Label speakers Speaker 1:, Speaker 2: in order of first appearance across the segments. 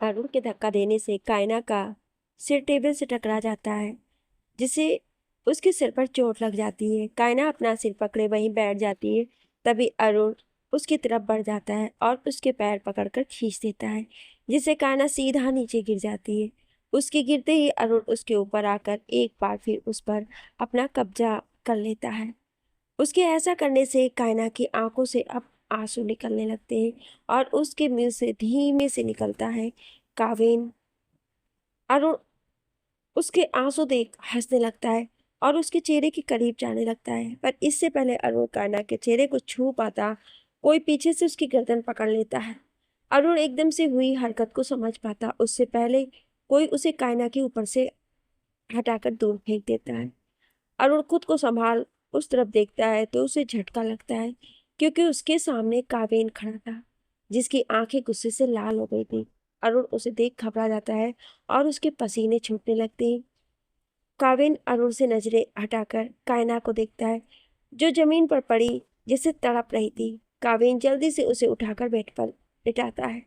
Speaker 1: अरुण के धक्का देने से कायना का सिर टेबल से टकरा जाता है, जिससे उसके सिर पर चोट लग जाती है। कायना अपना सिर पकड़े वहीं बैठ जाती है। तभी अरुण उसकी तरफ बढ़ जाता है और उसके पैर पकड़कर खींच देता है, जिससे कायना सीधा नीचे गिर जाती है। उसके गिरते ही अरुण उसके ऊपर आकर एक बार फिर उस पर अपना कब्जा कर लेता है। उसके ऐसा करने से कायना की आंखों से अब आंसू निकलने लगते हैं और उसके मुंह से धीमे से निकलता है, काविन। अरुण उसके आंसू देख हंसने लगता है और उसके चेहरे के करीब जाने लगता है, पर इससे पहले अरुण कायना के चेहरे को छू पाता, कोई पीछे से उसकी गर्दन पकड़ लेता है। अरुण एकदम से हुई हरकत को समझ पाता उससे पहले कोई उसे कायना के ऊपर से हटाकर दूर फेंक देता है। अरुण खुद को संभाल उस तरफ देखता है तो उसे झटका लगता है, क्योंकि उसके सामने कावेन खड़ा था, जिसकी आंखें गुस्से से लाल हो गई थी। अरुण उसे देख घबरा जाता है और उसके पसीने छूटने लगते हैं। काविन अरुण से नजरें हटाकर कायना को देखता है, जो जमीन पर पड़ी जैसे तड़प रही थी। काविन जल्दी से उसे उठाकर बेड पर लिटाता है।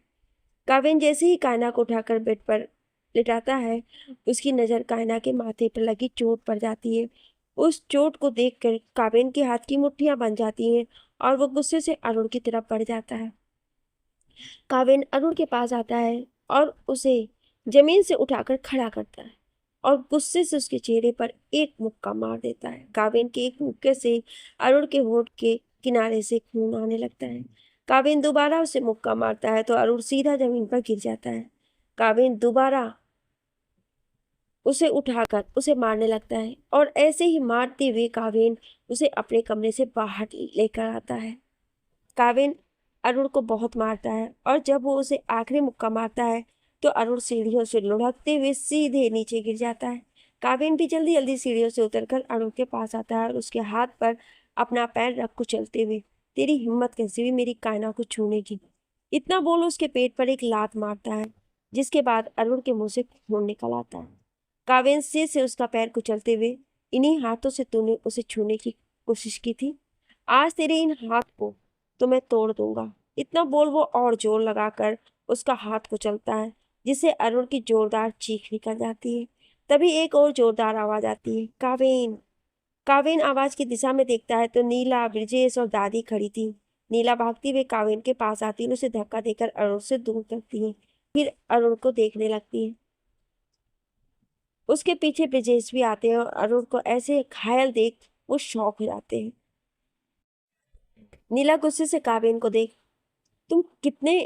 Speaker 1: काविन जैसे ही कायना को उठाकर बेड पर लिटाता है, उसकी नज़र कायना के माथे पर लगी चोट पर जाती है। उस चोट को देखकर काविन के हाथ की मुट्ठियां बन जाती हैं और वो गुस्से से अरुण की तरफ बढ़ जाता है। काविन अरुण के पास आता है और उसे जमीन से उठाकर खड़ा करता है और गुस्से से उसके चेहरे पर एक मुक्का मार देता है। काविन के एक मुक्के से अरुण के होठ के किनारे से खून आने लगता है। काविन दोबारा उसे मुक्का मारता है तो अरुण सीधा जमीन पर गिर जाता है। काविन दोबारा उसे उठाकर उसे मारने लगता है और ऐसे ही मारते हुए काविन उसे अपने कमरे से बाहर लेकर आता है। काविन अरुण को बहुत मारता है और जब वो उसे आखिरी मुक्का मारता है तो अरुण सीढ़ियों से लुढ़कते हुए सीधे नीचे गिर जाता है। काविन भी जल्दी जल्दी सीढ़ियों से उतरकर अरुण के पास आता है और उसके हाथ पर अपना पैर रख कुचलते हुए, तेरी हिम्मत कैसी हुई मेरी कायना को छूने की, इतना बोल उसके पेट पर एक लात मारता है, जिसके बाद अरुण के मुंह से खून निकल आता है। काविन सिर से उसका पैर कुचलते हुए, इन्हीं हाथों से तूने उसे छूने की कोशिश की थी, आज तेरे इन हाथ को तो मैं तोड़ दूंगा। इतना बोल वो और जोर लगाकर उसका हाथ कुचलता है, जिससे अरुण की जोरदार चीख निकल जाती है। तभी एक और जोरदार आवाज आती है, कावेन। कावेन आवाज की दिशा में देखता है तो नीला, ब्रिजेश और दादी खड़ी थी। नीला भागती हुई कावेन के पास आती है, उसे धक्का देकर अरुण से दूर करती है, फिर अरुण को देखने लगती है। उसके पीछे ब्रिजेश भी आते हैं और अरुण को ऐसे घायल देख वो शॉक हो जाते हैं। नीला गुस्से से कावेन को देख, तुम कितने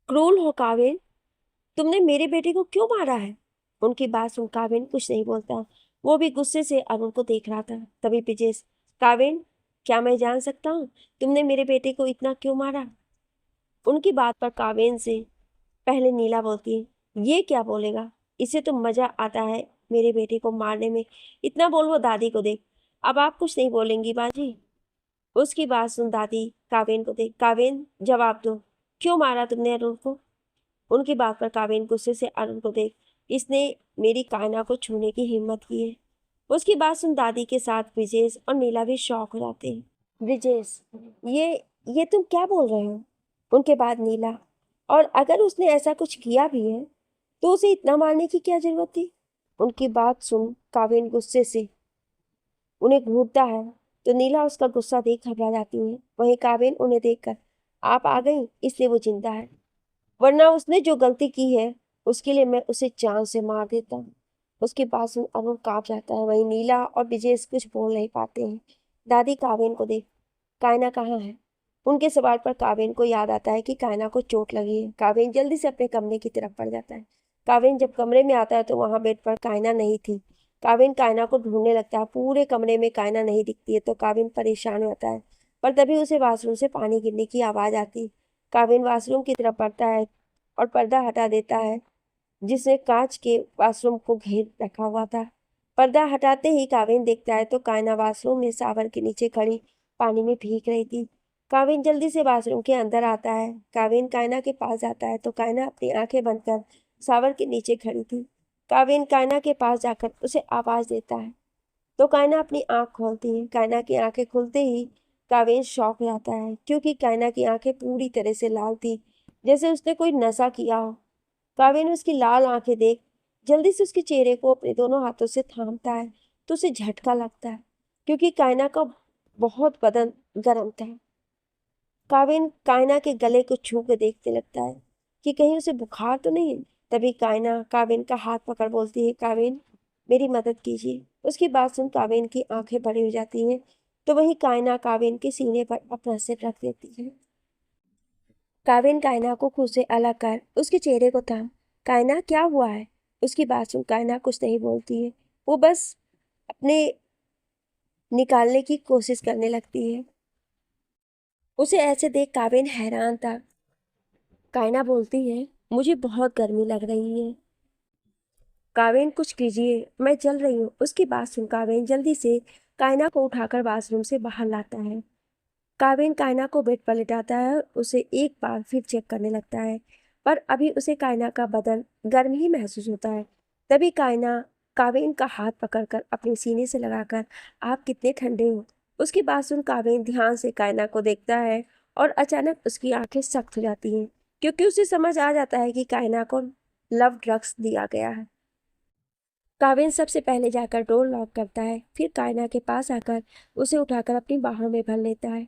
Speaker 1: क्रूर हो काविन, तुमने मेरे बेटे को क्यों मारा है? उनकी बात सुन काविन कुछ नहीं बोलता, वो भी गुस्से से अरुण को देख रहा था। तभी ब्रिजेश, काविन, क्या मैं जान सकता हूँ तुमने मेरे बेटे को इतना क्यों मारा? उनकी बात पर काविन से पहले नीला बोलती है, ये क्या बोलेगा, इसे तो मजा आता है मेरे बेटे को मारने में। इतना बोल वो दादी को देख, अब आप कुछ नहीं बोलेंगी बाजी? उसकी बात सुन दादी काविन को देख, काविन जवाब दो, क्यों मारा तुमने अरुण को? उनकी बात पर काविन गुस्से से अरुण को देख, इसने मेरी कायना को छूने की हिम्मत की है। उसकी बात सुन दादी के साथ ब्रिजेश और नीला भी शॉक हो जाते हैं। ब्रिजेश, ये ये तुम क्या बोल रहे हो? उनके बाद नीला, और अगर उसने ऐसा कुछ किया भी है तो उसे इतना मारने की क्या जरूरत थी? उनकी बात सुन काविन गुस्से से उन्हें घूरता है तो नीला उसका गुस्सा देख घबरा जाती है। वहीं काविन उन्हें देखकर, आप आ गई इसलिए वो जिंदा है, वरना उसने जो गलती की है उसके लिए मैं उसे जान से मार देता हूँ। उसकी बात सुन अरुण कांप जाता है। वहीं नीला और विजेश कुछ बोल नहीं पाते हैं। दादी काविन को देख, कायना कहाँ है? उनके सवाल पर काविन को याद आता है कि कायना को चोट लगी है। काविन जल्दी से अपने कमरे की तरफ बढ़ जाता है। काविन जब कमरे में आता है तो वहां बेड पर कायना नहीं थी। काविन कायना को ढूंढने लगता है, पूरे कमरे में कायना नहीं दिखती है तो काविन परेशान होता है। पर तभी उसे वॉशरूम से पानी गिरने की आवाज आती। काविन वॉशरूम की तरफ बढ़ता है और पर्दा हटा देता है, जिसने कांच के वॉशरूम को घेर रखा हुआ था। पर्दा हटाते ही काविन देखता है तो कायना वॉशरूम में शावर के नीचे खड़ी पानी में भीग रही थी। काविन जल्दी से वॉशरूम के अंदर आता है। काविन कायना के पास जाता है तो कायना अपनी आंखें बंद कर शावर के नीचे खड़ी थी। काविन कायना के पास जाकर उसे आवाज देता है तो कायना अपनी आंख खोलती है। कायना की आंखें खुलते ही काविन शॉक हो जाता है, क्योंकि कायना की आंखें पूरी तरह से लाल थी जैसे उसने कोई नशा किया हो। काव्य उसकी लाल आंखें देख जल्दी से उसके चेहरे को अपने दोनों हाथों से थामता है तो उसे झटका लगता है, क्योंकि कायना का बहुत बदन गर्म था। काविन कायना के गले को छू के देखने लगता है कि कहीं उसे बुखार तो नहीं है। तभी कायना काविन का हाथ पकड़ बोलती है, काविन मेरी मदद कीजिए। उसकी बात सुन काविन की आंखें बड़ी हो जाती हैं, तो वहीं कायना काविन के सीने पर अपना सिर रख देती है। काविन कायना को खुद से अलग कर उसके चेहरे को थाम, कायना क्या हुआ है? उसकी बात सुन कायना कुछ नहीं बोलती है, वो बस अपने निकालने की कोशिश करने लगती है। उसे ऐसे देख काविन हैरान था। कायना बोलती है, मुझे बहुत गर्मी लग रही है। काविन कुछ कीजिए, मैं चल रही हूँ। उसकी बात सुन काविन जल्दी से कायना को उठाकर बाथरूम से बाहर लाता है। काविन कायना को बेड पर लिटाता है और उसे एक बार फिर चेक करने लगता है, पर अभी उसे कायना का बदन गर्म ही महसूस होता है। तभी कायना काविन का हाथ पकड़कर अपने सीने से लगाकर, आप कितने ठंडे हो। उसकी बात सुन काविन ध्यान से कायना को देखता है और अचानक उसकी आंखें सख्त हो जाती हैं, क्योंकि उसे समझ आ जाता है कि कायना को लव ड्रग्स दिया गया है। काविन सबसे पहले जाकर डोर लॉक करता है, फिर कायना के पास आकर उसे उठाकर अपनी बाहों में भर लेता है।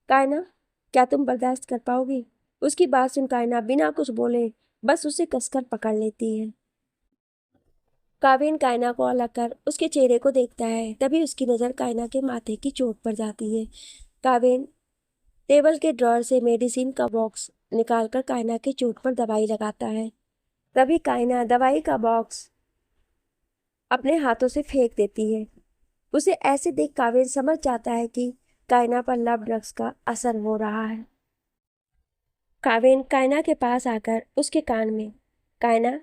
Speaker 1: कायना, क्या तुम बर्दाश्त कर पाओगी? उसकी बात सुन कायना बिना कुछ बोले बस उसे कसकर पकड़ लेती है। काविन कायना को अलग कर उसके चेहरे को देखता है, तभी उसकी नज़र कायना के माथे की चोट पर जाती है। काविन टेबल के ड्रॉर से मेडिसिन का बॉक्स निकालकर कायना की चोट पर दवाई लगाता है। तभी कायना दवाई का बॉक्स अपने हाथों से फेंक देती है। उसे ऐसे देख काविन समझ जाता है कि कायना पर लव ड्रग्स का असर हो रहा है। काविन कायना के पास आकर उसके कान में, कायना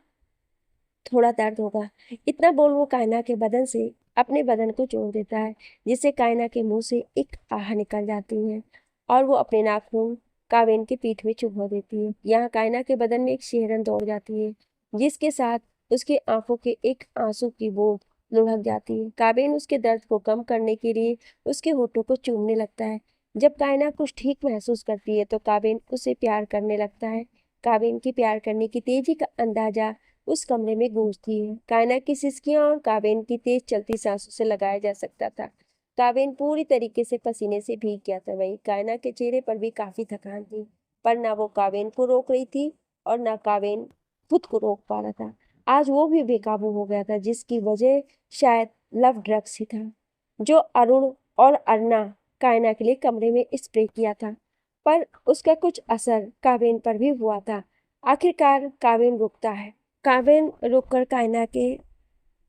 Speaker 1: थोड़ा दर्द होगा, इतना बोल वो कायना के बदन से अपने बदन को जोड़ देता है, जिससे कायना के मुंह से एक आह निकल जाती है और वो अपने नाखून काविन की पीठ में चुभा देती है। यहाँ कायना के बदन में एक सिहरन दौड़ जाती है, जिसके साथ उसके आंखों के एक आंसू की बूंद लुढ़क जाती है। काविन उसके दर्द को कम करने के लिए उसके होठों को चूमने लगता है। जब कायना कुछ ठीक महसूस करती है तो काविन उसे प्यार करने लगता है। काविन की प्यार करने की तेजी का अंदाजा उस कमरे में गूंजती है। कायना की सिसकियां और काविन की तेज चलती सांसों से लगाया जा सकता था। काविन पूरी तरीके से पसीने से भीग गया था। वहीं कायना के चेहरे पर भी काफी थकान थी, पर ना वो काविन को रोक रही थी और ना काविन खुद को रोक पा रहा था। आज वो भी बेकाबू हो गया था, जिसकी वजह शायद लव ड्रग्स ही था, जो अरुण और अरुणा कायना के लिए कमरे में स्प्रे किया था। पर उसका कुछ असर काविन पर भी हुआ था। आखिरकार काविन रुकता है। काविन रुककर कायना के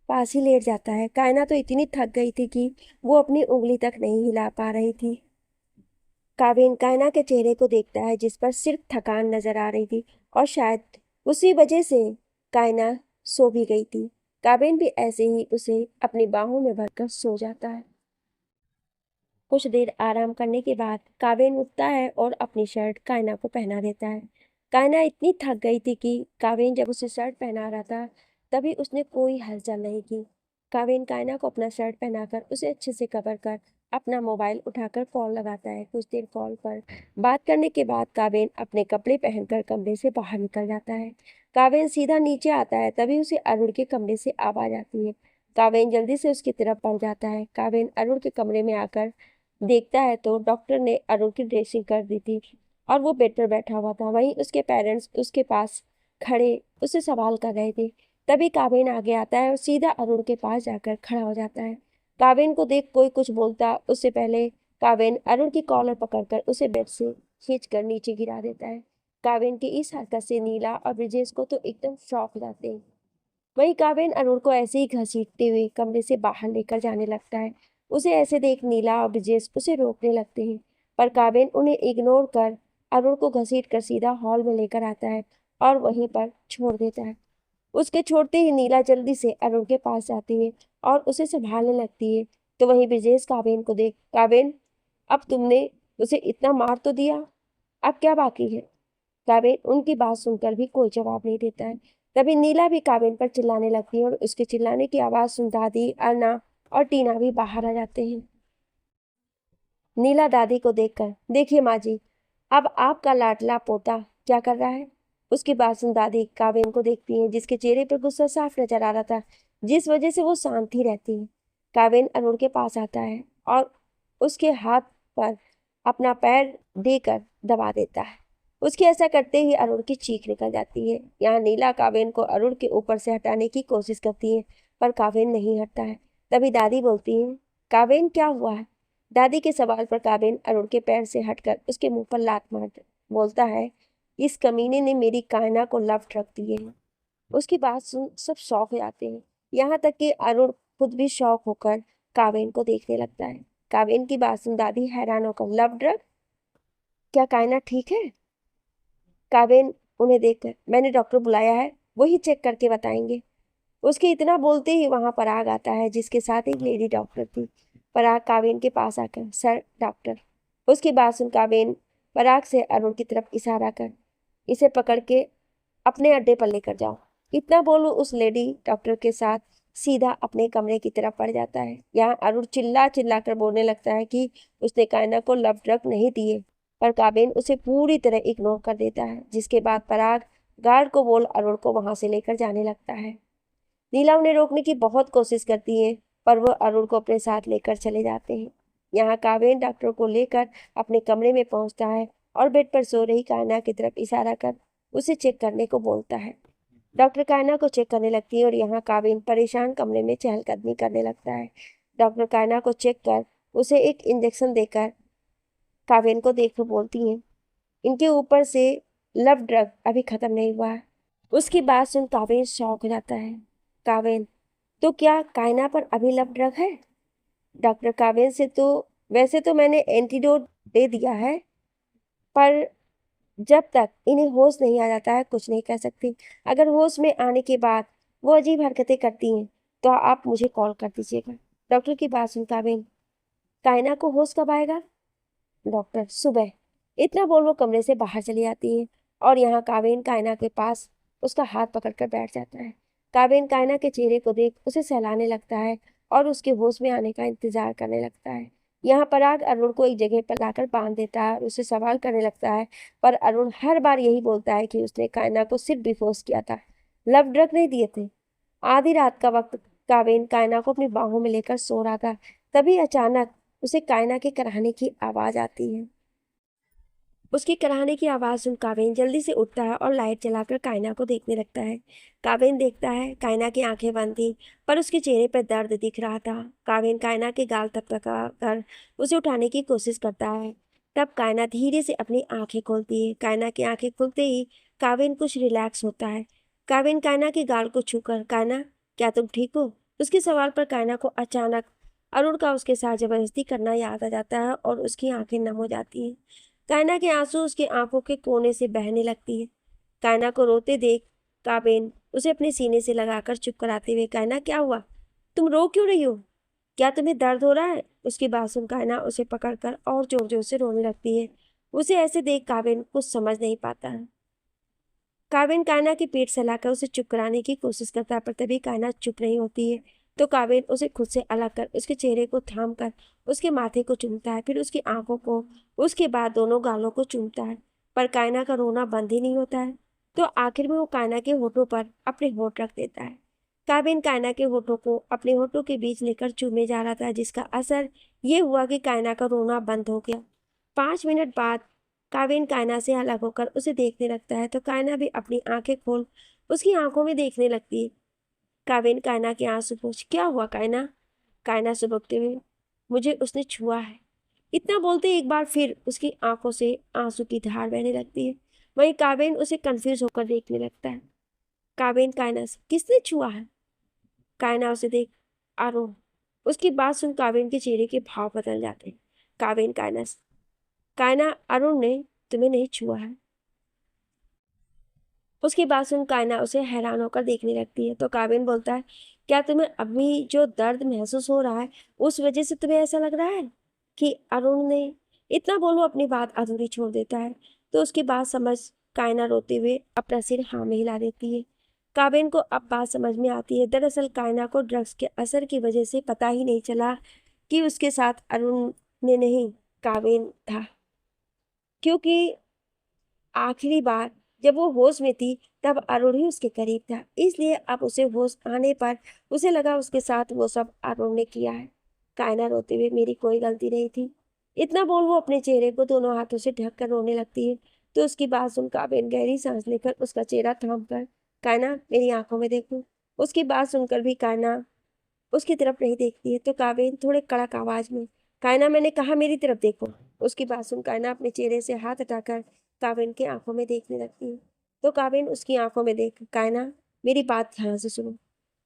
Speaker 1: पास ही लेट जाता है। कायना तो इतनी थक गई थी कि वो अपनी उंगली तक नहीं हिला पा रही थी। काविन कायना के चेहरे को देखता है, जिस पर सिर्फ थकान नजर आ रही थी और शायद उसी वजह से कायना सो भी गई थी। काविन भी ऐसे ही उसे अपनी बाहों में भरकर सो जाता है। कुछ देर आराम करने के बाद काविन उठता है और अपनी शर्ट कायना को पहना देता है। कायना इतनी थक गई थी कि काविन जब उसे शर्ट पहना रहा था तभी उसने कोई हलचल नहीं की। काविन कायना को अपना शर्ट पहनाकर उसे अच्छे से कवर कर अपना मोबाइल उठाकर कॉल लगाता है। कुछ देर कॉल पर बात करने के बाद काविन अपने कपड़े पहनकर कमरे से बाहर निकल जाता है। काविन सीधा नीचे आता है, तभी उसे अरुण के कमरे से आवाज आती है। काविन जल्दी से उसकी तरफ बढ़ जाता है। काविन अरुण के कमरे में आकर देखता है तो डॉक्टर ने अरुण की ड्रेसिंग कर दी थी और वो बेड पर बैठा हुआ था। वहीं उसके पेरेंट्स उसके पास खड़े उसे सवाल कर रहे थे। तभी काबिन आगे आता है और सीधा अरुण के पास जाकर खड़ा हो जाता है। काबिन को देख कोई कुछ बोलता उससे पहले काबिन अरुण की कॉलर पकड़कर उसे बेड से खींचकर नीचे गिरा देता है। काबिन की इस हरकत से नीला और ब्रिजेश को तो एकदम शॉक हो जाते हैं। वहीं काबिन अरुण को ऐसे ही घसीटते हुए कमरे से बाहर लेकर जाने लगता है। उसे ऐसे देख नीला और ब्रिजेश उसे रोकने लगते हैं, पर काबिन उन्हें इग्नोर कर अरुण को घसीट कर सीधा हॉल में लेकर आता है और वहीं पर छोड़ देता है। उसके छोड़ते ही नीला जल्दी से अरुण के पास जाती है और उसे संभालने लगती है। तो वहीं ब्रिजेश काबिन को देख, काबिन अब तुमने उसे इतना मार तो दिया, अब क्या बाकी है? काबिन उनकी बात सुनकर भी कोई जवाब नहीं देता है। तभी नीला भी काबिन पर चिल्लाने लगती है और उसके चिल्लाने की आवाज सुन दादी, अर्ना और टीना भी बाहर आ जाते हैं। नीला दादी को देखकर, देखिए माँ जी, अब आपका लाडला पोता क्या कर रहा है? उसकी बात सुन दादी काबिन को देखती है, जिसके चेहरे पर गुस्सा साफ नजर आ रहा था, जिस वजह से वो शांत ही रहती है। काबिन अरुण के पास आता है और उसके हाथ पर अपना पैर देकर दबा देता है। उसके ऐसा करते ही अरुण की चीख निकल जाती है। यहाँ नीला काबिन को अरुण के ऊपर से हटाने की कोशिश करती है, पर काबिन नहीं हटता है। तभी दादी बोलती है, काबिन क्या हुआ है? दादी के सवाल पर काबिन अरुण के पैर से हटकर उसके मुंह पर लात मार बोलता है, इस कमीने ने मेरी कायना को लफ्ट रख दिए हैं। उसकी बात सुन सब शौक हो जाते हैं, यहाँ तक कि अरुण खुद भी शौक होकर काबिन को देखने लगता है। काबिन की बात सुन दादी हैरान होकर, लव ड्रग? क्या कायना ठीक है? काबिन उन्हें देखकर, मैंने डॉक्टर बुलाया है, वही चेक करके बताएंगे। उसके इतना बोलते ही वहां पराग आता है, जिसके साथ एक लेडी डॉक्टर थी। पराग काबिन के पास आकर, सर डॉक्टर। उसकी बात सुन काबिन पराग से अरुण की तरफ इशारा कर, इसे पकड़ के अपने अड्डे पर लेकर जाओ। इतना बोलो उस लेडी डॉक्टर के साथ सीधा अपने कमरे की तरफ बढ़ जाता है। यहाँ अरुण चिल्ला चिल्ला कर बोलने लगता है कि उसने कायना को लव ड्रग नहीं दिए, पर काबिन उसे पूरी तरह इग्नोर कर देता है। जिसके बाद पराग गार्ड को बोल अरुण को वहां से लेकर जाने लगता है। नीला उन्हें रोकने की बहुत कोशिश करती है, पर वो अरुण को अपने साथ लेकर चले जाते हैं। यहाँ काबिन डॉक्टर को लेकर अपने कमरे में पहुंचता है और बेड पर सो रही कायना की तरफ इशारा कर उसे चेक करने को बोलता है। डॉक्टर कायना को चेक करने लगती है और यहाँ काबिन परेशान कमरे में चहलकदमी करने लगता है। डॉक्टर कायना को चेक कर उसे एक इंजेक्शन देकर काबिन को देखकर बोलती है, इनके ऊपर से लव ड्रग अभी खत्म नहीं हुआ है। उसकी बात सुन काबिन शॉक हो जाता है। काबिन, तो क्या कायना पर अभी लव ड्रग है? डॉक्टर काबिन से, तो वैसे तो मैंने एंटीडोट दे दिया है, पर जब तक इन्हें होश नहीं आ जाता है कुछ नहीं कह सकती। अगर होश में आने के बाद वो अजीब हरकतें करती हैं तो आप मुझे कॉल कर दीजिएगा। डॉक्टर की बात सुन काबिन, कायना को होश कब आएगा? डॉक्टर, सुबह। इतना बोल वो कमरे से बाहर चली जाती है और यहाँ काबिन कायना के पास उसका हाथ पकड़कर बैठ जाता है। काबिन कायना के चेहरे को देख उसे सहलाने लगता है और उसके होश में आने का इंतजार करने लगता है। यहाँ पराग अरुण को एक जगह पर लाकर बांध देता है और उसे सवाल करने लगता है, पर अरुण हर बार यही बोलता है कि उसने कायना को सिर्फ बेहोश किया था, लव ड्रग नहीं दिए थे। आधी रात का वक्त काबिन कायना को अपनी बाहों में लेकर सो रहा था। तभी अचानक उसे कायना के कराहने की आवाज आती है। उसकी कराहने की आवाज सुन काबिन जल्दी से उठता है और लाइट जलाकर कायना को देखने लगता है। काबिन देखता है कायना की आंखें बंद थी, पर उसके चेहरे पर दर्द दिख रहा था। काबिन कायना के गाल थपथपा कर उसे उठाने की कोशिश करता है। तब कायना धीरे से अपनी आंखें खोलती है। कायना की आंखें खुलते ही काबिन कुछ रिलैक्स होता है। काबिन कायना के गाल को छूकर, कायना क्या तुम ठीक हो? उसके सवाल पर कायना को अचानक अरुण का उसके साथ जबरदस्ती करना याद आ जाता है और उसकी आंखें नम हो जाती हैं। कायना के आंसू उसकी आंखों के कोने से बहने लगती है। कायना को रोते देख काबिन उसे अपने सीने से लगाकर चुप कराते हुए, कायना क्या हुआ? तुम रो क्यों रही हो? क्या तुम्हें दर्द हो रहा है? उसकी बात सुन कायना उसे पकड़कर और जोर जोर से रोने लगती है। उसे ऐसे देख काबिन कुछ समझ नहीं पाता है। काबिन कायना के पेट सहलाकर उसे चुप कराने की कोशिश करता है, पर तभी कायना चुप नहीं होती है। तो काबिन उसे खुद से अलग कर उसके चेहरे को थाम कर उसके माथे को चूमता है, फिर उसकी आंखों को, उसके बाद दोनों गालों को चूमता है। पर कायना का रोना बंद ही नहीं होता है। तो आखिर में वो कायना के होठों पर अपने होठ रख देता है। काबिन कायना के होठों को अपने होठों के बीच लेकर चूमे जा रहा था, जिसका असर ये हुआ कि कायना का रोना बंद हो गया। 5 मिनट बाद काबिन कायना से अलग होकर उसे देखने लगता है, तो कायना भी अपनी आंखें खोल उसकी आंखों में देखने लगती है। काबिन कायना के आंसू पोंछ, क्या हुआ कायना? कायना सुबकते हुए, मुझे उसने छुआ है। इतना बोलते एक बार फिर उसकी आंखों से आंसू की धार बहने लगती है। वहीं काबिन उसे कंफ्यूज होकर देखने लगता है। काबिन कायना से, किसने छुआ है? कायना उसे देख, अरुण। उसकी बात सुन काबिन के चेहरे के भाव बदल जाते हैं। काबिन कायना से, कायना अरुण ने तुम्हें नहीं छुआ है। उसकी बात सुन कायना उसे हैरान होकर देखने लगती है। तो काबिन बोलता है, क्या तुम्हें अभी जो दर्द महसूस हो रहा है उस वजह से तुम्हें ऐसा लग रहा है कि अरुण ने? इतना बोलो अपनी बात अधूरी छोड़ देता है। तो उसकी बात समझ कायना रोते हुए अपना सिर हाँ में हिला देती है। काबिन को अब बात समझ में आती है। दरअसल कायना को ड्रग्स के असर की वजह से पता ही नहीं चला कि उसके साथ अरुण ने नहीं, काबिन था, क्योंकि आखिरी बार जब वो होश में थी तब अरुण ही उसके करीब था, इसलिए अब उसे होश आने पर उसे लगा उसके साथ वो सब अरुण ने किया है। कायना रोते हुए, मेरी कोई गलती नहीं थी, इतना बोल वो अपने चेहरे को दोनों हाथों से ढक कर रोने लगती है। तो उसकी बात सुन काबिन गहरी सांस लेकर उसका चेहरा थाम कर, कायना मेरी आंखों में देखो। उसकी बात सुनकर भी कायना उसकी तरफ नहीं देखती है। तो काबिन थोड़े कड़क आवाज में, कायना मैंने कहा मेरी तरफ देखो। उसकी बात सुन कायना अपने चेहरे से हाथ हटाकर काबिन की आंखों में देखने लगती है। तो काबिन उसकी आंखों में देख, कायना मेरी बात ध्यान से सुनो,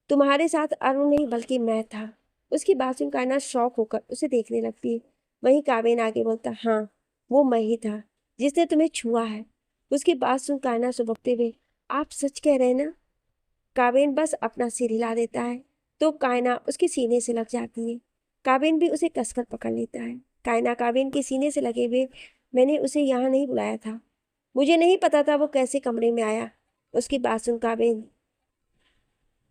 Speaker 1: तुम्हारे साथ अरुण नहीं बल्कि मैं था। उसकी बात सुन कायना शौक होकर उसे देखने लगती है। वहीं काबिन आगे बोलता, हाँ वो मैं ही था जिसने तुम्हें छुआ है। उसकी बात सुन कायना सुबकते हुए, आप सच कह रहे हैं ना? काबिन बस अपना सिर हिला देता है। तो कायना उसके सीने से लग जाती है। काबिन भी उसे कसकर पकड़ लेता है। कायना काबिन के सीने से लगे हुए, मैंने उसे यहाँ नहीं बुलाया था, मुझे नहीं पता था वो कैसे कमरे में आया। उसकी बात सुन काबिन,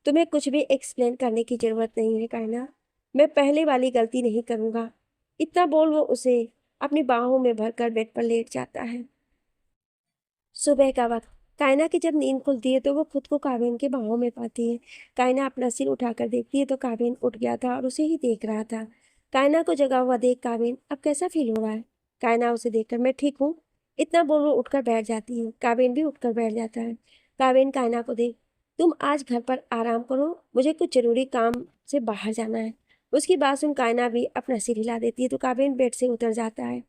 Speaker 1: तुम्हें कुछ भी एक्सप्लेन करने की जरूरत नहीं है कायना, मैं पहले वाली गलती नहीं करूंगा। इतना बोल वो उसे अपनी बाहों में भरकर बेड पर लेट जाता है। सुबह का वक्त, कायना की जब नींद खुलती है तो वो खुद को काबिन के बाहों में पाती है। कायना अपना सिर उठाकर देखती है तो काबिन उठ गया था और उसे ही देख रहा था। कायना को जगा हुआ देख काबिन, अब कैसा फील हो रहा है? कायना उसे देखकर, मैं ठीक हूँ, इतना बोल वो उठकर बैठ जाती है। काबिन भी उठकर बैठ जाता है। काबिन कायना को देख, तुम आज घर पर आराम करो, मुझे कुछ जरूरी काम से बाहर जाना है। उसकी बात सुन कायना भी अपना सिर हिला देती है तो काबिन बेड से उतर जाता है।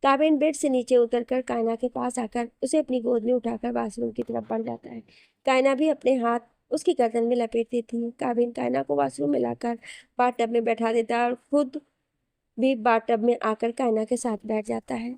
Speaker 1: काबिन बेड से नीचे उतरकर कायना के पास आकर उसे अपनी गोद में उठाकर बाथरूम की तरफ बढ़ जाता है। कायना भी अपने हाथ उसकी गर्दन में लपेट देती है। काबिन कायना को बाथरूम में लाकर बाथटब में बैठा देता है और खुद भी बाथटब में आकर कायना के साथ बैठ जाता है।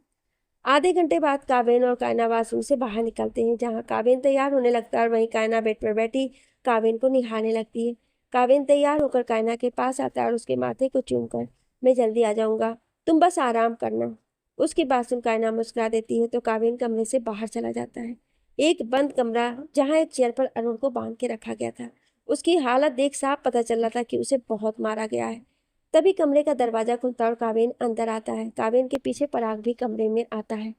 Speaker 1: आधे घंटे बाद काबिन और कायना बाथरूम से बाहर निकलते हैं, जहाँ काबिन तैयार होने लगता है और वहीं कायना बेड पर बैठी काबिन को निहारने लगती है। काबिन तैयार होकर कायना के पास आता है और उसके माथे को चूमकर, मैं जल्दी आ जाऊंगा, तुम बस आराम करना। उसकी बात सुन कायना मुस्कुरा देती है तो काबिन कमरे से बाहर चला जाता है। एक बंद कमरा, जहाँ एक चेयर पर अरुण को बांध के रखा गया था। उसकी हालत देख साफ पता चल रहा था कि उसे बहुत मारा गया है। तभी कमरे का दरवाजा खुलता और काबिन अंदर आता है। काबिन के पीछे पराग भी कमरे में आता है।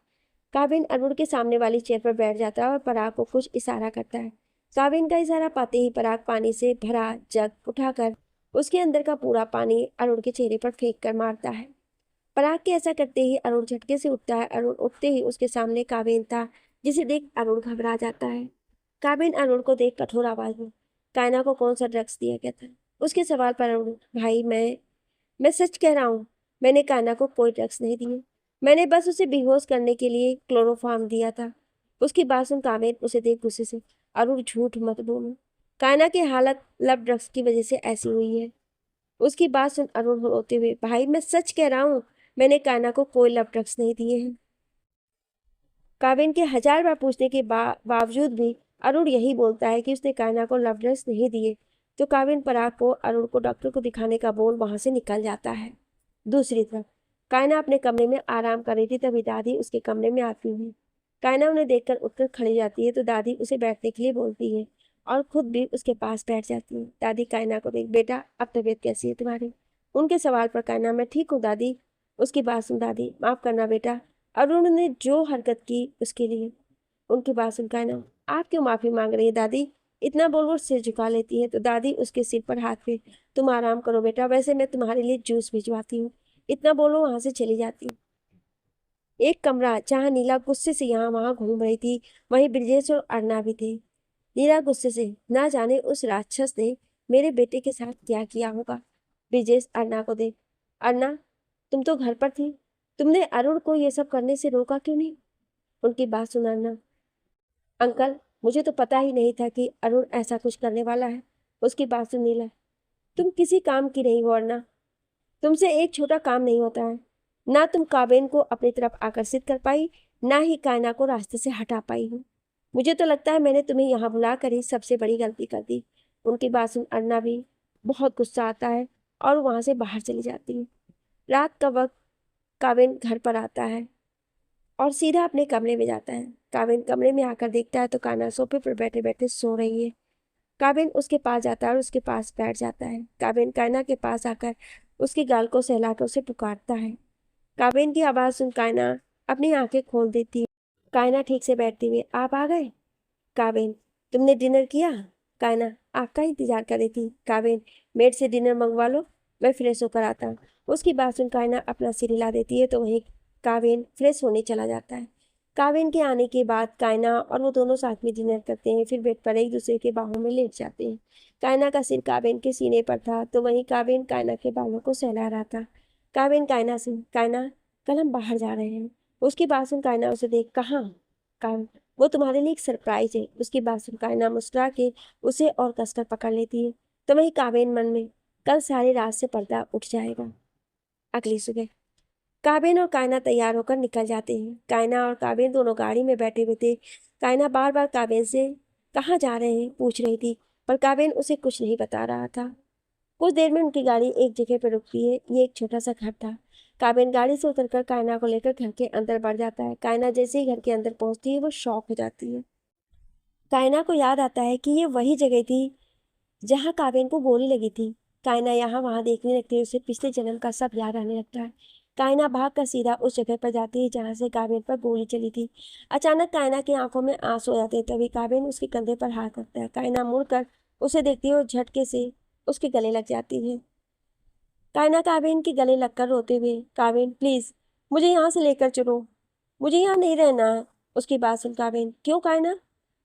Speaker 1: काबिन अरुण के सामने वाली चेयर पर बैठ जाता है और पराग को कुछ इशारा करता है। काबिन का इशारा पाते ही पराग पानी से भरा जग उठाकर उसके अंदर का पूरा पानी अरुण के चेहरे पर फेंक कर मारता है। पराग के ऐसा करते ही अरुण झटके से उठता है। अरुण उठते ही उसके सामने काबिन था, जिसे देख अरुण घबरा जाता है। काबिन अरुण को देख कठोर आवाज में, कायना को कौन सा ड्रग्स दिया गया था? उसके सवाल पर अरुण, भाई मैं सच कह रहा हूँ, मैंने कायना को कोई ड्रग्स नहीं दिए, मैंने बस उसे बेहोश करने के लिए क्लोरोफॉर्म दिया था। उसकी बात सुन काबिन उसे देख गुस्से से, अरुण झूठ मत बोलो, कायना की हालत लब ड्रग्स की वजह से ऐसी हुई है। उसकी बात सुन अरुण रोते हुए, भाई मैं सच कह रहा हूँ, मैंने कायना को कोई लव ड्रग्स नहीं दिए हैं। काबिन के 1000 बार पूछने के बावजूद भी अरुण यही बोलता है कि उसने कायना को लव ड्रग्स नहीं दिए। तो काबिन पराग को अरुण को डॉक्टर को दिखाने का बोल वहां से निकल जाता है। दूसरी तरफ कायना अपने कमरे में आराम कर रही थी, तभी दादी उसके कमरे में आती है। कायना उन्हें देखकर उठकर खड़ी जाती है तो दादी उसे बैठने के लिए बोलती है और खुद भी उसके पास बैठ जाती है। दादी कायना को देख, बेटा अब तबीयत कैसी है तुम्हारी? उनके सवाल पर कायना, मैं ठीक हूँ दादी। उसकी बात सुन दादी, माफ करना बेटा, अरुण ने जो हरकत की उसके लिए। उनकी बात सुन कायना, आप क्यों माफी मांग रही है दादी? इतना बोल वो सिर झुका लेती है तो दादी उसके सिर पर हाथ फेर, तुम आराम करो बेटा, वैसे मैं तुम्हारे लिए जूस भिजवाती हूँ। इतना बोलो वहां से चली जाती। एक कमरा, जहाँ नीला गुस्से से यहाँ वहां घूम रही थी, वहीं ब्रिजेश और अर्ना भी थे। नीला गुस्से से, ना जाने उस राक्षस ने मेरे बेटे के साथ क्या किया होगा। ब्रिजेश अर्ना को देख, अर्ना तुम तो घर पर थी, तुमने अरुण को ये सब करने से रोका क्यों नहीं? उनकी बात सुन अर्ना, अंकल मुझे तो पता ही नहीं था कि अरुण ऐसा कुछ करने वाला है। उसकी बात सुन नीला, तुम किसी काम की नहीं हो अर्ना, तुमसे एक छोटा काम नहीं होता है। ना तुम काबिन को अपनी तरफ आकर्षित कर पाई, ना ही कायना को रास्ते से हटा पाई हो। मुझे तो लगता है मैंने तुम्हें यहाँ बुला कर ही सबसे बड़ी गलती कर दी। उनकी बात सुन अर्ना भी बहुत गुस्सा आता है और वहां से बाहर चली जाती है। रात का वक्त काबिन घर पर आता है और सीधा अपने कमरे में जाता है। काबिन कमरे में आकर देखता है तो कायना सोफे पर बैठे बैठे सो रही है। काबिन उसके पास जाता है और उसके पास बैठ जाता है। काबिन कायना के पास आकर उसकी गाल को सहलाकर उसे पुकारता है। काबिन की आवाज़ सुन कायना अपनी आंखें खोल देती है। कायना ठीक से बैठते हुए, आप आ गए? काबिन, तुमने डिनर किया? कायना, आपका इंतजार कर रही थी। काबिन, मेड से डिनर मंगवा लो, मैं फ्रेश होकर आता हूँ। उसकी बात सुन कायना अपना सिर हिला देती है तो वहीं काबिन फ्रेश होने चला जाता है। काबिन के आने के बाद कायना और वो दोनों साथ में डिनर करते हैं, फिर बेड पर एक दूसरे के बाहों में लेट जाते हैं। कायना का सिर काबिन के सीने पर था तो वहीं काबिन कायना के बालों को सहला रहा था। काबिन कायना से, कायना, कल हम बाहर जा रहे हैं। उसकी बात सुन कायना उसे देख, कहाँ? काबिन, वो तुम्हारे लिए एक सरप्राइज है। उसकी बात सुन कायना मुस्कुरा के उसे और कसकर पकड़ लेती है तो वही काबिन मन में, कल सारी रात से पर्दा उठ जाएगा। अगली सुबह काबिन और कायना तैयार होकर निकल जाते हैं। कायना और काबिन दोनों गाड़ी में बैठे हुए थे। कायना बार बार काबिन से कहाँ जा रहे हैं पूछ रही थी, पर काबिन उसे कुछ नहीं बता रहा था। कुछ देर में उनकी गाड़ी एक जगह पर रुकती है। ये एक छोटा सा घर था। काबिन गाड़ी से उतरकर कायना को लेकर घर के अंदर बढ़ जाता है। कायना जैसे ही घर के अंदर पहुंचती है वो शॉक हो जाती है। कायना को याद आता है कि ये वही जगह थी जहाँ काबिन को गोली लगी थी। कायना यहाँ वहाँ देखने लगती है, उसे पिछले जन्म का सब याद आने लगता है। कायना भाग कर सीधा उस जगह पर जाती है जहाँ से काबिन पर गोली चली थी। अचानक कायना की आंखों में आंसू आ जाते हैं। तभी काबिन उसके कंधे पर हाथ रखता है। कायना मुड़कर उसे देखती है और झटके से उसके गले लग जाती है। कायना काबिन के गले लगकर रोते हुए, काबिन प्लीज मुझे यहाँ से लेकर चलो, मुझे यहाँ नहीं रहना है। उसकी बात सुन काबिन, क्यों कायना?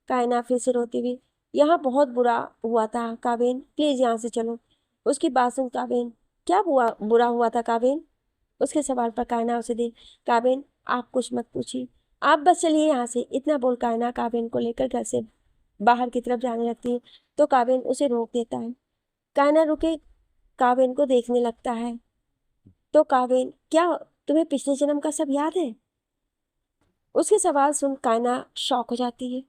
Speaker 1: कायना फिर से रोती हुई, यहाँ बहुत बुरा हुआ था काबिन, प्लीज यहाँ से चलो। उसकी बात सुन काबिन, क्या बुरा हुआ था काबिन? उसके सवाल पर कायना उसे दे, काबिन आप कुछ मत पूछिए, आप बस चलिए यहाँ से। इतना बोल कायना काबिन को लेकर घर से बाहर की तरफ जाने लगती है तो काबिन उसे रोक देता है। कायना रुके काबिन को देखने लगता है तो काबिन, क्या तुम्हें पिछले जन्म का सब याद है? उसके सवाल सुन कायना शॉक हो जाती है।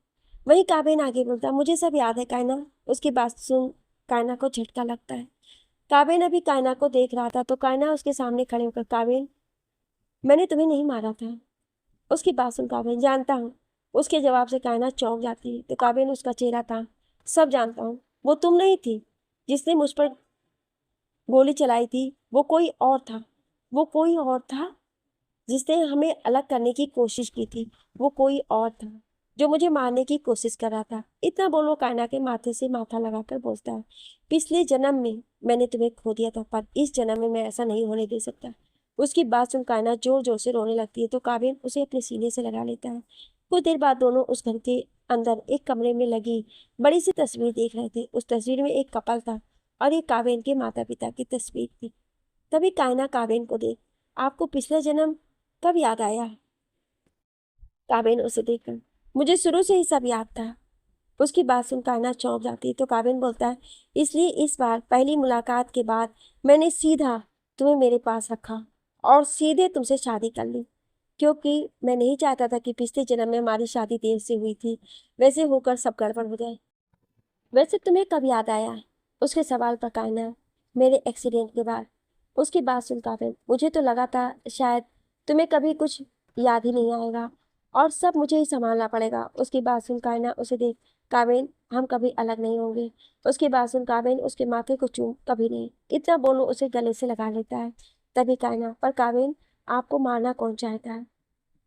Speaker 1: वही काबिन आगे बोलता, मुझे सब याद है कायना। उसकी बात सुन कायना को झटका लगता है। काबिन अभी कायना को देख रहा था तो कायना उसके सामने खड़े होकर, काबिन मैंने तुम्हें नहीं मारा था। उसकी बात सुन काबिन, जानता हूँ। उसके जवाब से कायना चौंक जाती है तो काबिन उसका चेहरा था, सब जानता हूँ, वो तुम नहीं थी जिसने मुझ पर गोली चलाई थी, वो कोई और था। वो कोई और था जिसने हमें अलग करने की कोशिश की थी। वो कोई और था जो मुझे मारने की कोशिश कर रहा था। इतना बोलो कायना के माथे से माथा लगाकर बोलता है, पिछले जन्म में मैंने तुम्हें खो दिया था पर इस जन्म में मैं ऐसा नहीं होने दे सकता। उसकी बात सुन कायना जोर जोर से रोने लगती है तो काबिन उसे अपने सीने से लगा लेता है। कुछ देर बाद दोनों उस घर के अंदर एक कमरे में लगी बड़ी सी तस्वीर देख रहे थे। उस तस्वीर में एक कपल था और ये काबिन के माता पिता की तस्वीर थी। तभी कायना काबिन को देख, आपको पिछला जन्म कब याद आया? काबिन उसे देखकर, मुझे शुरू से ही सब याद था। उसकी बात सुन कायना चौंक जाती है तो काबिन बोलता है, इसलिए इस बार पहली मुलाकात के बाद मैंने सीधा तुम्हें मेरे पास रखा और सीधे तुमसे शादी कर ली, क्योंकि मैं नहीं चाहता था कि पिछले जन्म में हमारी शादी देर से हुई थी वैसे होकर सब गड़बड़ हो जाए। वैसे तुम्हें कब याद आया? उसके सवाल पर कायना, मेरे एक्सीडेंट के बाद। उसकी बात सुन काबिन, मुझे तो लगा था शायद तुम्हें कभी कुछ याद ही नहीं आएगा और सब मुझे ही संभालना पड़ेगा। उसकी बात सुन कायना उसे देख, काबिन हम कभी अलग नहीं होंगे। उसकी बात सुन काबिन उसके माथे को चूम, कभी नहीं। इतना बोलो उसे गले से लगा लेता है। तभी कायना, पर काबिन आपको मारना कौन चाहता है?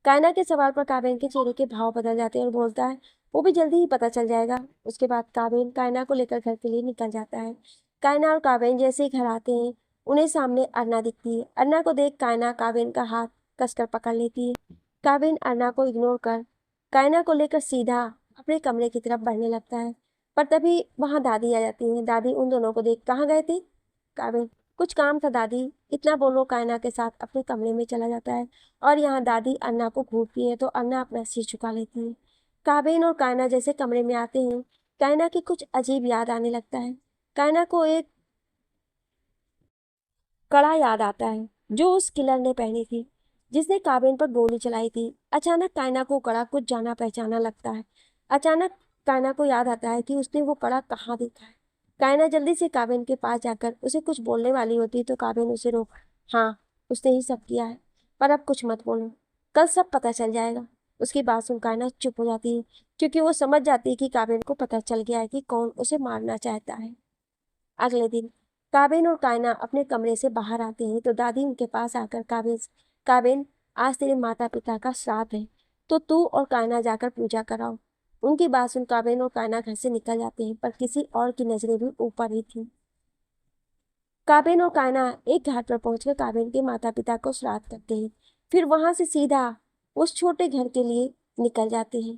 Speaker 1: कायना के सवाल पर काबिन के चेहरे के भाव बदल जाते हैं और बोलता है, वो भी जल्दी ही पता चल जाएगा। उसके बाद काबिन कायना को लेकर घर के लिए निकल जाता है। कायना और काबिन जैसे ही घर आते हैं उन्हें सामने अर्ना दिखती है। अर्ना को देख कायना काबिन का हाथ कसकर पकड़ लेती है। काबिन अर्ना को इग्नोर कर कायना को लेकर सीधा अपने कमरे की तरफ बढ़ने लगता है, पर तभी वहां दादी आ जाती है। दादी उन दोनों को देख, कहाँ गए थे? काबिन, कुछ काम था दादी। इतना बोलो कायना के साथ अपने कमरे में चला जाता है और यहाँ दादी अन्ना को घूरती है तो अन्ना अपना सिर झुका लेती है। काबिन और कायना जैसे कमरे में आते हैं कायना की कुछ अजीब याद आने लगता है। कायना को एक कड़ा याद आता है जो उस किलर ने पहनी थी जिसने काबिन पर गोली चलाई थी। अचानक कायना को कड़ा कुछ जाना पहचाना लगता है। अचानक कायना को याद आता है कि उसने वो कड़ा कहाँ देखा है। कायना जल्दी से काबिन के पास जाकर उसे कुछ बोलने वाली होती तो काबिन उसे रोक, हाँ उसने ही सब किया है, पर अब कुछ मत बोलो, कल सब पता चल जाएगा। उसकी बात सुन कायना चुप हो जाती है क्योंकि वो समझ जाती है कि काबिन को पता चल गया है कि कौन उसे मारना चाहता है। अगले दिन काबिन और कायना अपने कमरे से बाहर आते हैं तो दादी उनके पास आकर, काबिन, काबिन आज तेरे माता पिता का श्राद्ध है, तो तू और कायना जाकर पूजा कराओ। उनकी बात सुन काबिन और कायना घर से निकल जाते हैं, पर किसी और की नजरें भी ऊपर ही थी। काबिन और कायना एक घाट पर पहुंचकर काबिन के माता पिता को श्राद्ध करते हैं, फिर वहां से सीधा उस छोटे घर के लिए निकल जाते हैं।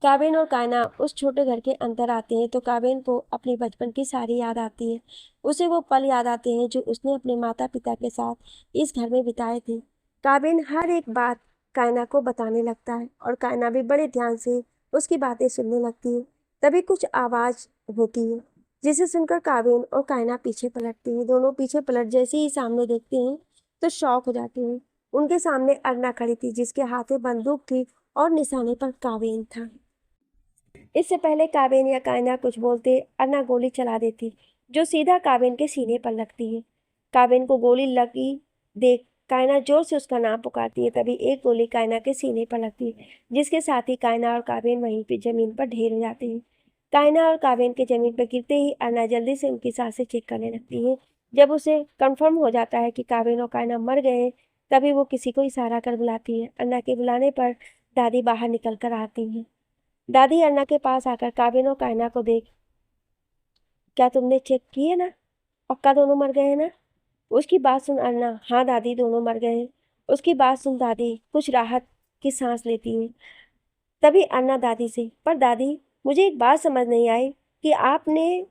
Speaker 1: काबिन और कायना उस छोटे घर के अंदर आते हैं तो काबिन को अपने बचपन की सारी याद आती है। उसे वो पल याद आते हैं जो उसने अपने माता पिता के साथ इस घर में बिताए थे। काबिन हर एक बात कायना को बताने लगता है और कायना भी बड़े ध्यान से उसकी बातें सुनने लगती है। तभी कुछ आवाज होती है, जिसे सुनकर काबिन और कायना पीछे पलटती हैं। दोनों पीछे पलट जैसे ही सामने देखते हैं तो शॉक हो जाते हैं। उनके सामने अरना खड़ी थी, जिसके हाथ में बंदूक थी और निशाने पर काबिन था। इससे पहले काबिन या कायना कुछ बोलते, अन्ना गोली चला देती, जो सीधा काबिन के सीने पर लगती है। काबिन को गोली लगी देख कायना जोर से उसका नाम पुकारती है। तभी एक गोली कायना के सीने पर लगती है, जिसके साथ ही कायना और काबिन वहीं पे जमीन पर ढेर हो जाते हैं। कायना और काबिन के जमीन पर गिरते ही अन्ना जल्दी से उनकी सांसें चेक करने लगती है। जब उसे कंफर्म हो जाता है कि काबिन और कायना मर गए हैं, तभी वो किसी को इशारा कर बुलाती है। अन्ना के बुलाने पर दादी बाहर निकल कर आती हैं। दादी अन्ना के पास आकर काबिन और कायना को देख, क्या तुमने चेक किए ना? पक्का दोनों मर गए हैं ना? उसकी बात सुन अन्ना, हाँ दादी दोनों मर गए हैं। उसकी बात सुन दादी कुछ राहत की सांस लेती है। तभी अन्ना दादी से, पर दादी मुझे एक बात समझ नहीं आई कि आपने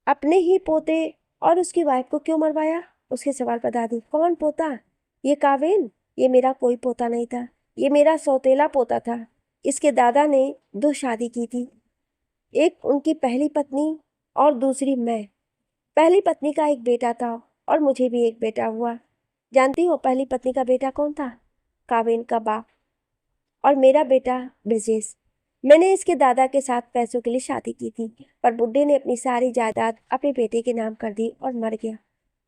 Speaker 1: अपने ही पोते और उसकी वाइफ को क्यों मरवाया? उसके सवाल पर दादी, कौन पोता? ये काबिन? ये मेरा कोई पोता नहीं था, ये मेरा सौतेला पोता था। इसके दादा ने 2 शादी की थी, एक उनकी पहली पत्नी और दूसरी मैं। पहली पत्नी का एक बेटा था और मुझे भी एक बेटा हुआ। जानती हो पहली पत्नी का बेटा कौन था? काबिन का बाप। और मेरा बेटा ब्रजेश। मैंने इसके दादा के साथ पैसों के लिए शादी की थी, पर बुड्ढे ने अपनी सारी जायदाद अपने बेटे के नाम कर दी और मर गया।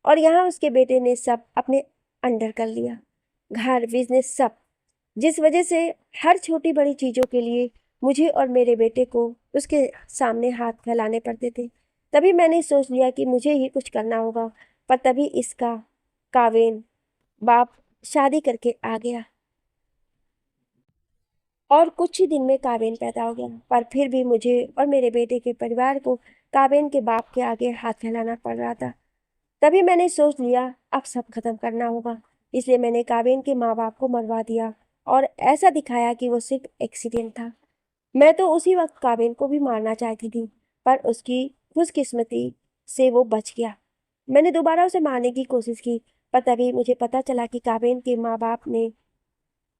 Speaker 1: और यहाँ उसके बेटे ने सब अपने अंडर कर लिया, घर, बिजनेस, सब। जिस वजह से हर छोटी बड़ी चीज़ों के लिए मुझे और मेरे बेटे को उसके सामने हाथ फैलाने पड़ते थे। तभी मैंने सोच लिया कि मुझे ही कुछ करना होगा, पर तभी इसका कावेन बाप शादी करके आ गया और कुछ ही दिन में कावेन पैदा हो गया। पर फिर भी मुझे और मेरे बेटे के परिवार को कावेन के बाप के आगे हाथ फैलाना पड़ रहा था। तभी मैंने सोच लिया अब सब खत्म करना होगा, इसलिए मैंने कावेन के माँ बाप को मरवा दिया और ऐसा दिखाया कि वो सिर्फ एक्सीडेंट था। मैं तो उसी वक्त कावेन को भी मारना चाहती थी, पर उसकी खुशकिस्मती से वो बच गया। मैंने दोबारा उसे मारने की कोशिश की, पर तभी मुझे पता चला कि कावेन के माँ बाप ने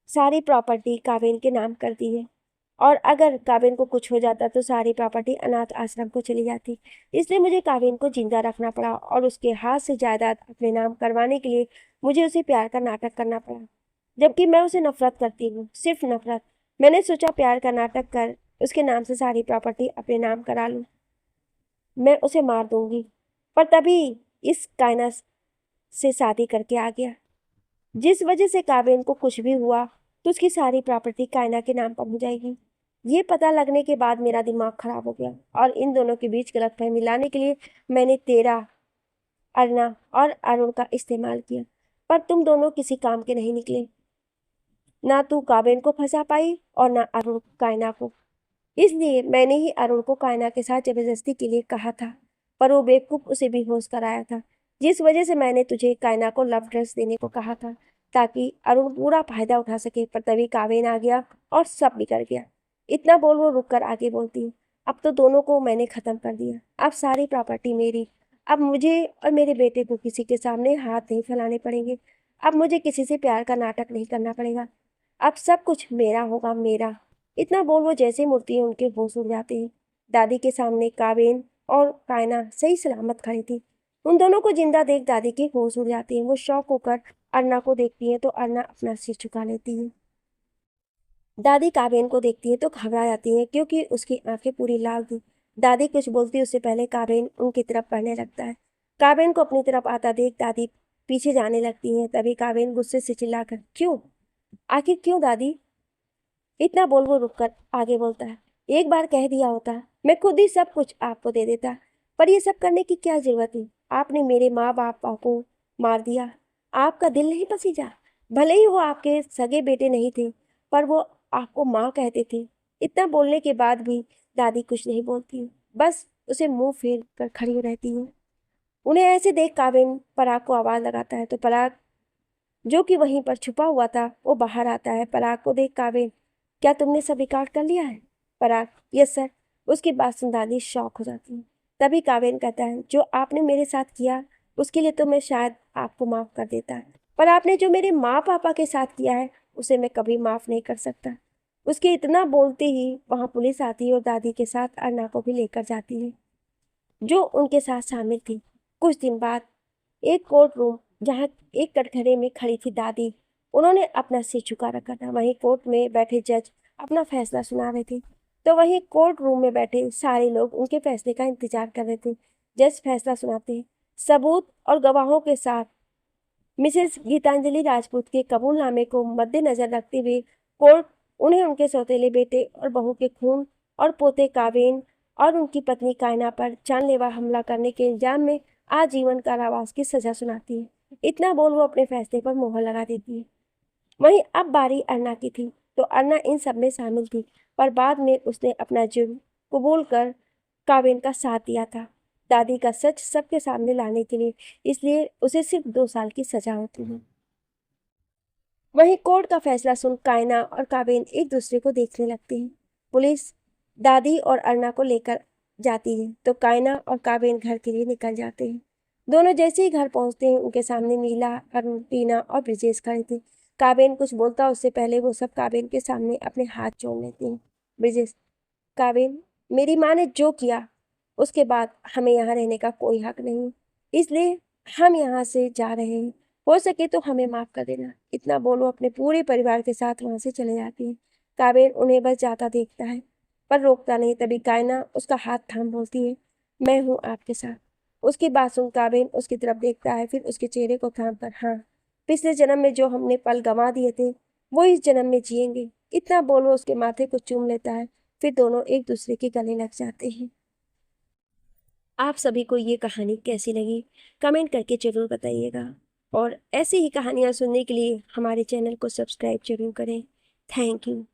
Speaker 1: सारी प्रॉपर्टी कावेन के नाम कर दी है, और अगर कावेन को कुछ हो जाता तो सारी प्रॉपर्टी अनाथ आश्रम को चली जाती। इसलिए मुझे कावेन को जिंदा रखना पड़ा और उसके हाथ से जायदाद अपने नाम करवाने के लिए मुझे उसे प्यार का नाटक करना पड़ा, जबकि मैं उसे नफरत करती हूँ, सिर्फ नफरत। मैंने सोचा प्यार का नाटक कर उसके नाम से सारी प्रॉपर्टी अपने नाम करा लूँ, मैं उसे मार दूंगी। पर तभी इस कायनात से शादी करके आ गया, जिस वजह से कावेन को कुछ भी हुआ तो उसकी सारी प्रॉपर्टी कायना के नाम पर हो जाएगी। ये पता लगने के बाद मेरा दिमाग खराब हो गया और इन दोनों के बीच गलतफहमी लाने के लिए मैंने तेरा, अरना और अरुण का इस्तेमाल किया, पर तुम दोनों किसी काम के नहीं निकले। ना तू कावेन को फंसा पाई और ना अरुण कायना को। इसलिए मैंने ही अरुण को कायना के साथ जबरदस्ती के लिए कहा था, पर वो बेवकूफ उसे बेहोश कराया था, जिस वजह से मैंने तुझे कायना को लव ड्रेस देने को कहा था, ताकि अरुण पूरा फायदा उठा सके। पर तभी कावेन आ गया और सब बिगड़ गया। इतना बोल वो रुक कर आगे बोलती, अब तो दोनों को मैंने खत्म कर दिया, अब सारी प्रॉपर्टी मेरी। अब मुझे और मेरे बेटे को किसी के सामने हाथ नहीं फैलाने पड़ेंगे। अब मुझे किसी से प्यार का नाटक नहीं करना पड़ेगा। अब सब कुछ मेरा होगा, मेरा। इतना बोल वो जैसे मूर्ति उनके होश उड़ जाते हैं। दादी के सामने कावेन और कायना सही सलामत खड़ी थी। उन दोनों को जिंदा देख दादी के होश उड़ जाते हैं। वो शौक होकर अन्ना को देखती है तो अन्ना अपना सिर झुका लेती है। दादी कावेन को देखती है तो घबरा जाती है, क्योंकि उसकी आंखें पूरी लाल थी। दादी कुछ बोलती उससे पहले कावेन उनकी तरफ बढ़ने लगता है। कावेन को अपनी तरफ आता देख दादी पीछे जाने लगती है। तभी कावेन गुस्से से चिल्लाकर, क्यों? आखिर क्यों दादी? इतना बोल वो रुककर आगे बोलता है, एक बार कह दिया होता मैं खुद ही सब कुछ आपको दे देता, पर ये सब करने की क्या जरूरत थी? आपने मेरे माँ बाप को मार दिया, आपका दिल नहीं पसीजा? भले ही वो आपके सगे बेटे नहीं थे, पर वो आपको माँ कहते थे। इतना बोलने के बाद भी दादी कुछ नहीं बोलती, बस उसे मुंह फेर कर खड़ी रहती है। उन्हें ऐसे देख काबिन पराग को आवाज लगाता है तो पराग, जो कि वहीं पर छुपा हुआ था, वो बाहर आता है। पराग को देख काबिन, क्या तुमने सब रिकॉर्ड कर लिया है? पराग, यस सर। उसकी बात सुन दादी शॉक हो जाती है। तभी काबिन कहता है, जो आपने मेरे साथ किया उसके लिए तो मैं शायद आपको माफ कर देता, पर आपने जो मेरे माँ पापा के साथ किया है उसे मैं कभी माफ नहीं कर सकता। उसके इतना बोलते ही वहां पुलिस आती है और दादी के साथ अर्ना को भी लेकर जाती है, जो उनके साथ शामिल थी। कुछ दिन बाद एक कोर्ट रूम, जहाँ एक कटघरे में खड़ी थी दादी, उन्होंने अपना सिर झुका रखा था। वहीं कोर्ट में बैठे जज अपना फैसला सुना रहे थे, तो वहीं कोर्ट रूम में बैठे सारे लोग उनके फैसले का इंतजार कर रहे थे। जज फैसला सुनाते हैं। सबूत और गवाहों के साथ मिसेस गीतांजलि राजपूत के कबूलनामे को मद्देनजर रखते हुए कोर्ट उन्हें उनके सौतेले बेटे और बहू के खून और पोते कावेन और उनकी पत्नी कायना पर जानलेवा हमला करने के इल्जाम में आजीवन कारावास की सजा सुनाती है। इतना बोल वो अपने फैसले पर मोहर लगा देती है। वहीं अब बारी अर्ना की थी, तो अर्ना इन सब में शामिल थी, पर बाद में उसने अपना जुर्म कबूल कर कावेन का साथ दिया था दादी का सच सबके सामने लाने के लिए, इसलिए उसे सिर्फ 2 साल की सजा होती है। वहीं कोर्ट का फैसला सुन कायना और कावेन एक दूसरे को देखने लगते हैं। पुलिस दादी और अर्ना को लेकर जाती है, तो कायना और कावेन घर के लिए निकल जाते हैं। दोनों जैसे ही घर पहुंचते हैं, उनके सामने नीला, अरुण, टीना और ब्रिजेश खड़े थे। कावेन कुछ बोलता उससे पहले वो सब कावेन के सामने अपने हाथ जोड़ लेते हैं। ब्रिजेश, कावेन, मेरी माँ ने जो किया उसके बाद हमें यहाँ रहने का कोई हक नहीं, इसलिए हम यहाँ से जा रहे हैं। हो सके तो हमें माफ कर देना। इतना बोलो अपने पूरे परिवार के साथ वहां से चले जाती है। काबिल उन्हें बस जाता देखता है, पर रोकता नहीं। तभी कायना उसका हाथ थाम बोलती है, मैं हूँ आपके साथ। उसकी बात सुन काबिल उसकी तरफ देखता है, फिर उसके चेहरे को थाम कर, हाँ, पिछले जन्म में जो हमने पल गंवा दिए थे वो इस जन्म में जिएंगे। इतना बोलो उसके माथे को चूम लेता है, फिर दोनों एक दूसरे के गले लग जाते हैं। आप सभी को ये कहानी कैसी लगी कमेंट करके जरूर बताइएगा, और ऐसी ही कहानियाँ सुनने के लिए हमारे चैनल को सब्सक्राइब जरूर करें। Thank you.